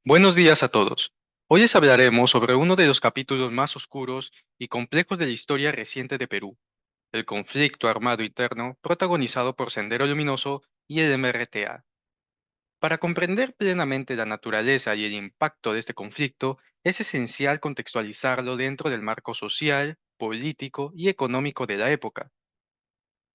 Buenos días a todos. Hoy les hablaremos sobre uno de los capítulos más oscuros y complejos de la historia reciente de Perú, el conflicto armado interno protagonizado por Sendero Luminoso y el MRTA. Para comprender plenamente la naturaleza y el impacto de este conflicto, es esencial contextualizarlo dentro del marco social, político y económico de la época.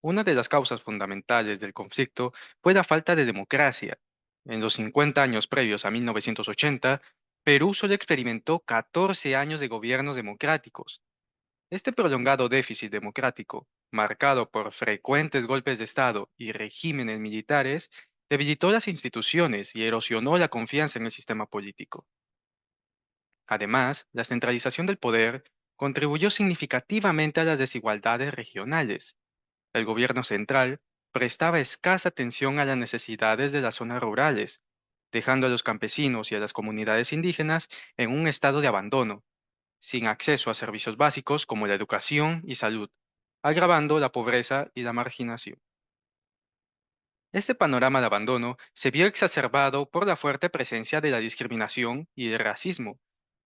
Una de las causas fundamentales del conflicto fue la falta de democracia. En los 50 años previos a 1980, Perú solo experimentó 14 años de gobiernos democráticos. Este prolongado déficit democrático, marcado por frecuentes golpes de Estado y regímenes militares, debilitó las instituciones y erosionó la confianza en el sistema político. Además, la centralización del poder contribuyó significativamente a las desigualdades regionales. El gobierno central prestaba escasa atención a las necesidades de las zonas rurales, dejando a los campesinos y a las comunidades indígenas en un estado de abandono, sin acceso a servicios básicos como la educación y salud, agravando la pobreza y la marginación. Este panorama de abandono se vio exacerbado por la fuerte presencia de la discriminación y del racismo,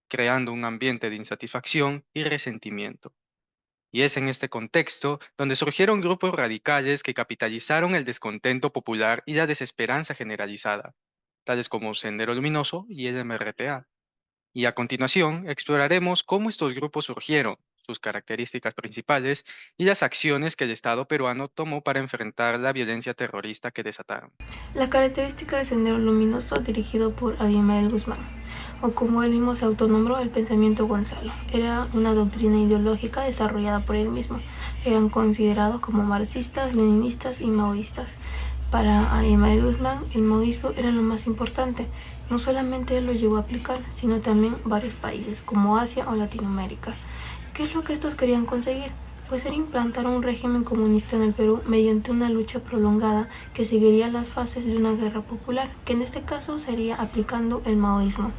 creando un ambiente de insatisfacción y resentimiento. Y es en este contexto donde surgieron grupos radicales que capitalizaron el descontento popular y la desesperanza generalizada, tales como Sendero Luminoso y el MRTA. Y a continuación exploraremos cómo estos grupos surgieron, sus características principales y las acciones que el Estado peruano tomó para enfrentar la violencia terrorista que desataron. La característica de Sendero Luminoso, dirigido por Abimael Guzmán, o como él mismo se autonombró, el pensamiento Gonzalo, era una doctrina ideológica desarrollada por él mismo. Eran considerados como marxistas, leninistas y maoístas. Para Abimael Guzmán, el maoísmo era lo más importante. No solamente él lo llegó a aplicar, sino también varios países, como Asia o Latinoamérica. ¿Qué es lo que estos querían conseguir? Pues era implantar un régimen comunista en el Perú mediante una lucha prolongada que seguiría las fases de una guerra popular, que en este caso sería aplicando el maoísmo.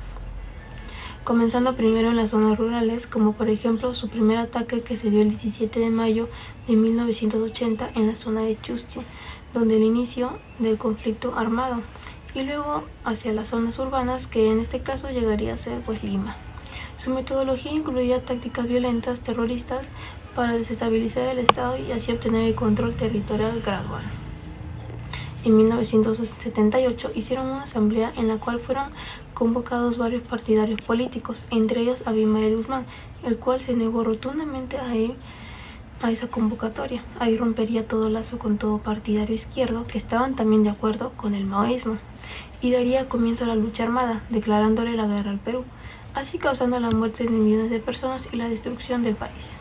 Comenzando primero en las zonas rurales, como por ejemplo su primer ataque que se dio el 17 de mayo de 1980 en la zona de Chuschi, donde el inicio del conflicto armado, y luego hacia las zonas urbanas, que en este caso llegaría a ser pues Lima. Su metodología incluía tácticas violentas terroristas para desestabilizar el Estado y así obtener el control territorial gradual. En 1978 hicieron una asamblea en la cual fueron convocados varios partidarios políticos, entre ellos Abimael Guzmán, el cual se negó rotundamente a ir a esa convocatoria. Ahí rompería todo lazo con todo partidario izquierdo que estaban también de acuerdo con el maoísmo y daría comienzo a la lucha armada, declarándole la guerra al Perú, así causando la muerte de millones de personas y la destrucción del país.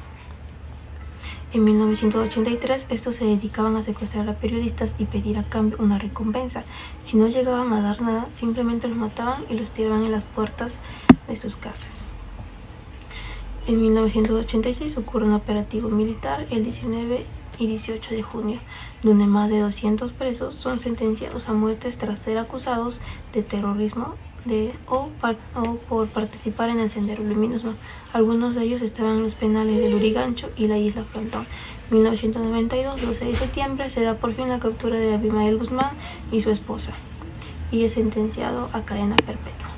En 1983 estos se dedicaban a secuestrar a periodistas y pedir a cambio una recompensa. Si no llegaban a dar nada, simplemente los mataban y los tiraban en las puertas de sus casas. En 1986 ocurre un operativo militar el 19 y 18 de junio, donde más de 200 presos son sentenciados a muertes tras ser acusados de terrorismo o por participar en el Sendero Luminoso. Algunos de ellos estaban en los penales de Lurigancho y la isla Frontón. En 1992, 12 de septiembre, se da por fin la captura de Abimael Guzmán y su esposa, y es sentenciado a cadena perpetua.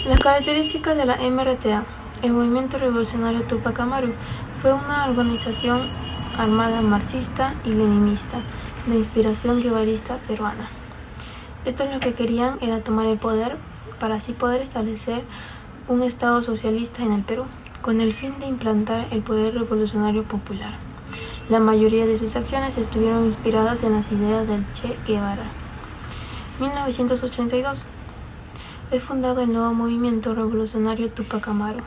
Las características de la MRTA. El Movimiento Revolucionario Tupac Amaru fue una organización armada marxista y leninista de inspiración guevarista peruana. Estos lo que querían era tomar el poder para así poder establecer un Estado socialista en el Perú, con el fin de implantar el poder revolucionario popular. La mayoría de sus acciones estuvieron inspiradas en las ideas del Che Guevara. 1982. Es fundado el nuevo movimiento revolucionario Tupac Amaru,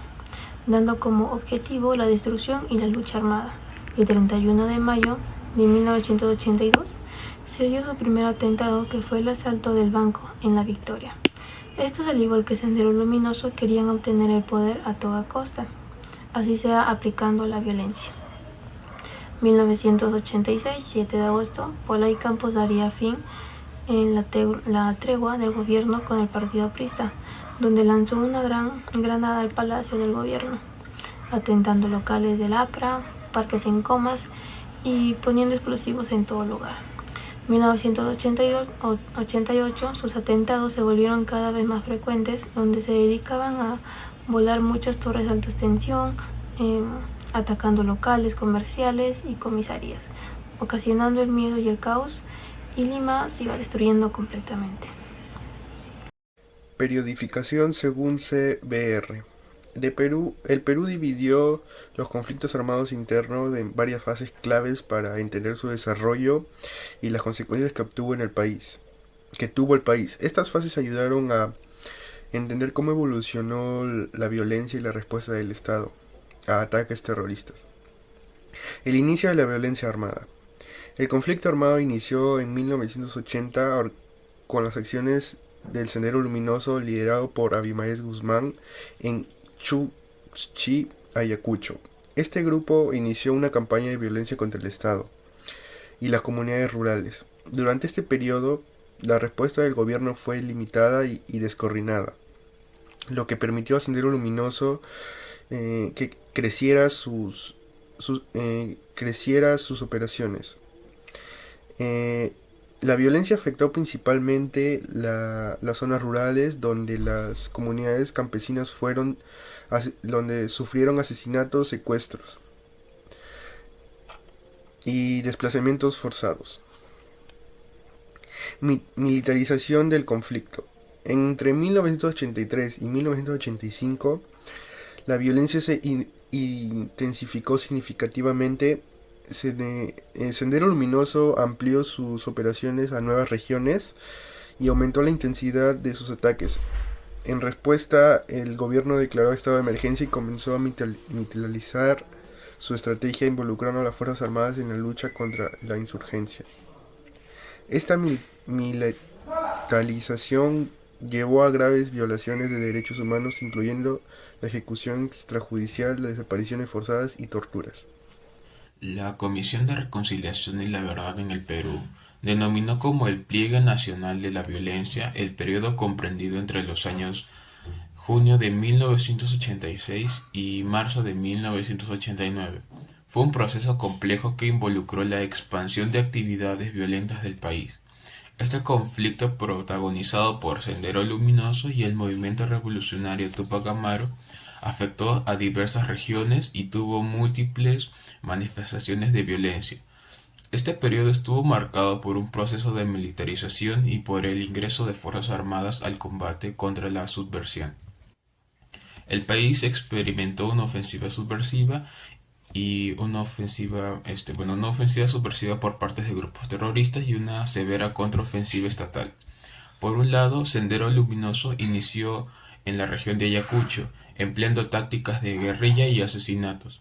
dando como objetivo la destrucción y la lucha armada. El 31 de mayo de 1982 se dio su primer atentado, que fue el asalto del banco en La Victoria. Estos, al igual que Sendero Luminoso, querían obtener el poder a toda costa, así sea aplicando la violencia. 1986, 7 de agosto, Pola y Campos daría fin en la tregua del gobierno con el partido aprista, donde lanzó una gran granada al palacio del gobierno, atentando locales del APRA, parques en comas y poniendo explosivos en todo lugar. 1988 sus atentados se volvieron cada vez más frecuentes, donde se dedicaban a volar muchas torres de alta tensión, atacando locales, comerciales y comisarías, ocasionando el miedo y el caos, y Lima se iba destruyendo completamente. Periodificación según CBR. El Perú dividió los conflictos armados internos en varias fases claves para entender su desarrollo y las consecuencias que tuvo el país. Estas fases ayudaron a entender cómo evolucionó la violencia y la respuesta del Estado a ataques terroristas. El inicio de la violencia armada. El conflicto armado inició en 1980 con las acciones del Sendero Luminoso liderado por Abimael Guzmán en Chuchi, Ayacucho. Este grupo inició una campaña de violencia contra el Estado y las comunidades rurales. Durante este periodo, la respuesta del gobierno fue limitada y descoordinada, lo que permitió a Sendero Luminoso que creciera sus operaciones. La violencia afectó principalmente las zonas rurales, donde las comunidades campesinas donde sufrieron asesinatos, secuestros y desplazamientos forzados. Militarización del conflicto. Entre 1983 y 1985, la violencia se intensificó significativamente. Sendero Luminoso amplió sus operaciones a nuevas regiones y aumentó la intensidad de sus ataques. En respuesta, el gobierno declaró estado de emergencia y comenzó a militarizar su estrategia, involucrando a las Fuerzas Armadas en la lucha contra la insurgencia. Esta militarización llevó a graves violaciones de derechos humanos, incluyendo la ejecución extrajudicial, las desapariciones forzadas y torturas. La Comisión de Reconciliación y la Verdad en el Perú denominó como el Pliegue Nacional de la Violencia el periodo comprendido entre los años junio de 1986 y marzo de 1989. Fue un proceso complejo que involucró la expansión de actividades violentas del país. Este conflicto, protagonizado por Sendero Luminoso y el movimiento revolucionario Tupac Amaru, afectó a diversas regiones y tuvo múltiples manifestaciones de violencia. Este periodo estuvo marcado por un proceso de militarización y por el ingreso de fuerzas armadas al combate contra la subversión. El país experimentó una ofensiva subversiva y una ofensiva subversiva por parte de grupos terroristas y una severa contraofensiva estatal. Por un lado, Sendero Luminoso inició en la región de Ayacucho, empleando tácticas de guerrilla y asesinatos.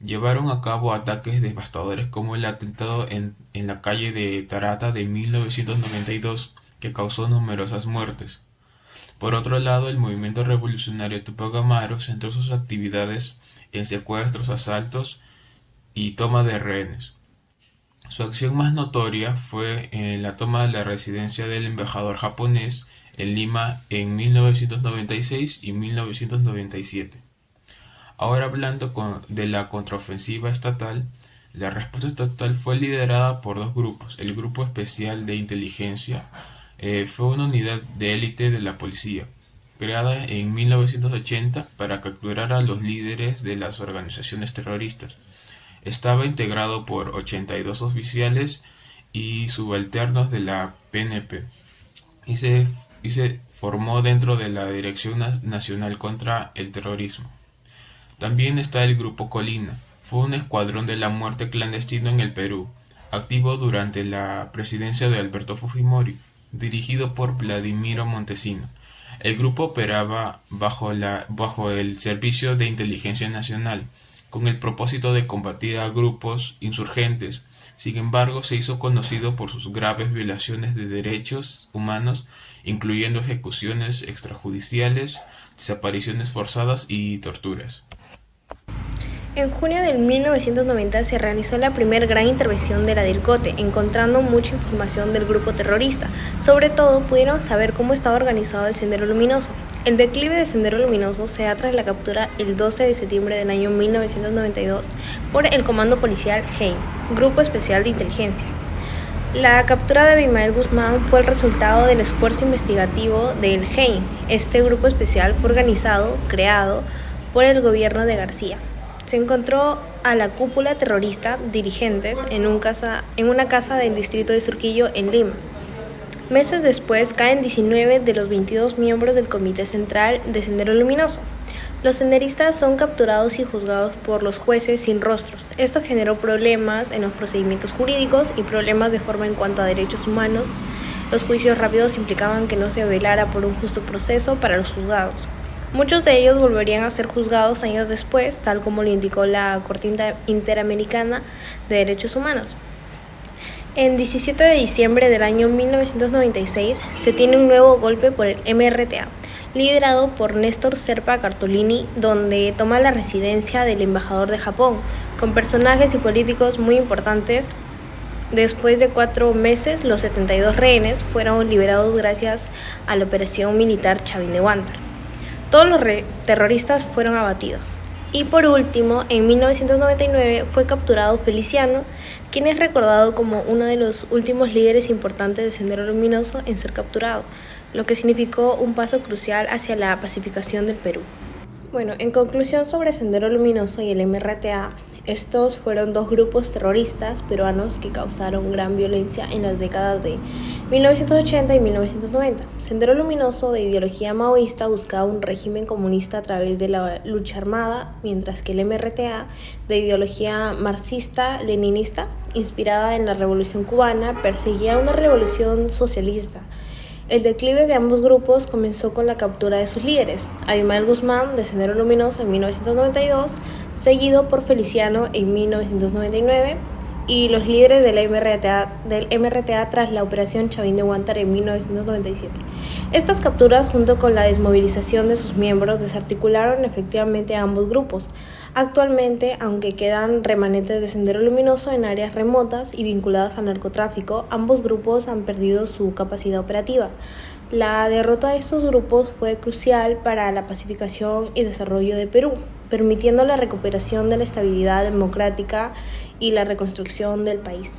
Llevaron a cabo ataques devastadores como el atentado en la calle de Tarata de 1992, que causó numerosas muertes. Por otro lado, el movimiento revolucionario Tupac Amaru centró sus actividades en secuestros, asaltos y toma de rehenes. Su acción más notoria fue en la toma de la residencia del embajador japonés en Lima en 1996 y 1997. Ahora hablando de la contraofensiva estatal, la respuesta estatal fue liderada por dos grupos. El Grupo Especial de Inteligencia fue una unidad de élite de la policía, creada en 1980 para capturar a los líderes de las organizaciones terroristas. Estaba integrado por 82 oficiales y subalternos de la PNP y se formó dentro de la Dirección Nacional contra el Terrorismo. También está el Grupo Colina. Fue un escuadrón de la muerte clandestino en el Perú, activo durante la presidencia de Alberto Fujimori, dirigido por Vladimiro Montesino. El grupo operaba bajo el Servicio de Inteligencia Nacional, con el propósito de combatir a grupos insurgentes. Sin embargo, se hizo conocido por sus graves violaciones de derechos humanos, incluyendo ejecuciones extrajudiciales, desapariciones forzadas y torturas. En junio de 1990 se realizó la primera gran intervención de la DIRCOTE, encontrando mucha información del grupo terrorista. Sobre todo, pudieron saber cómo estaba organizado el Sendero Luminoso. El declive del Sendero Luminoso se da tras la captura el 12 de septiembre del año 1992 por el Comando Policial GEIN, Grupo Especial de Inteligencia. La captura de Abimael Guzmán fue el resultado del esfuerzo investigativo del GEI. Este grupo especial fue organizado, creado por el gobierno de García. Se encontró a la cúpula terrorista, dirigentes, en una casa del distrito de Surquillo, en Lima. Meses después caen 19 de los 22 miembros del Comité Central de Sendero Luminoso. Los senderistas son capturados y juzgados por los jueces sin rostros. Esto generó problemas en los procedimientos jurídicos y problemas de forma en cuanto a derechos humanos. Los juicios rápidos implicaban que no se velara por un justo proceso para los juzgados. Muchos de ellos volverían a ser juzgados años después, tal como lo indicó la Corte Interamericana de Derechos Humanos. En 17 de diciembre del año 1996 se tiene un nuevo golpe por el MRTA, liderado por Néstor Serpa Cartolini, donde toma la residencia del embajador de Japón, con personajes y políticos muy importantes. Después de 4 meses, los 72 rehenes fueron liberados gracias a la operación militar Chavín de Huántar. Todos los terroristas fueron abatidos. Y por último, en 1999 fue capturado Feliciano, quien es recordado como uno de los últimos líderes importantes de Sendero Luminoso en ser capturado, lo que significó un paso crucial hacia la pacificación del Perú. Bueno, en conclusión sobre Sendero Luminoso y el MRTA, estos fueron 2 grupos terroristas peruanos que causaron gran violencia en las décadas de 1980 y 1990. Sendero Luminoso, de ideología maoísta, buscaba un régimen comunista a través de la lucha armada, mientras que el MRTA, de ideología marxista-leninista, inspirada en la Revolución Cubana, perseguía una revolución socialista. El declive de ambos grupos comenzó con la captura de sus líderes, Abimael Guzmán de Sendero Luminoso en 1992, seguido por Feliciano en 1999, y los líderes del MRTA tras la operación Chavín de Huántar en 1997. Estas capturas, junto con la desmovilización de sus miembros, desarticularon efectivamente a ambos grupos. Actualmente, aunque quedan remanentes de Sendero Luminoso en áreas remotas y vinculadas al narcotráfico, ambos grupos han perdido su capacidad operativa. La derrota de estos grupos fue crucial para la pacificación y desarrollo de Perú, permitiendo la recuperación de la estabilidad democrática y la reconstrucción del país.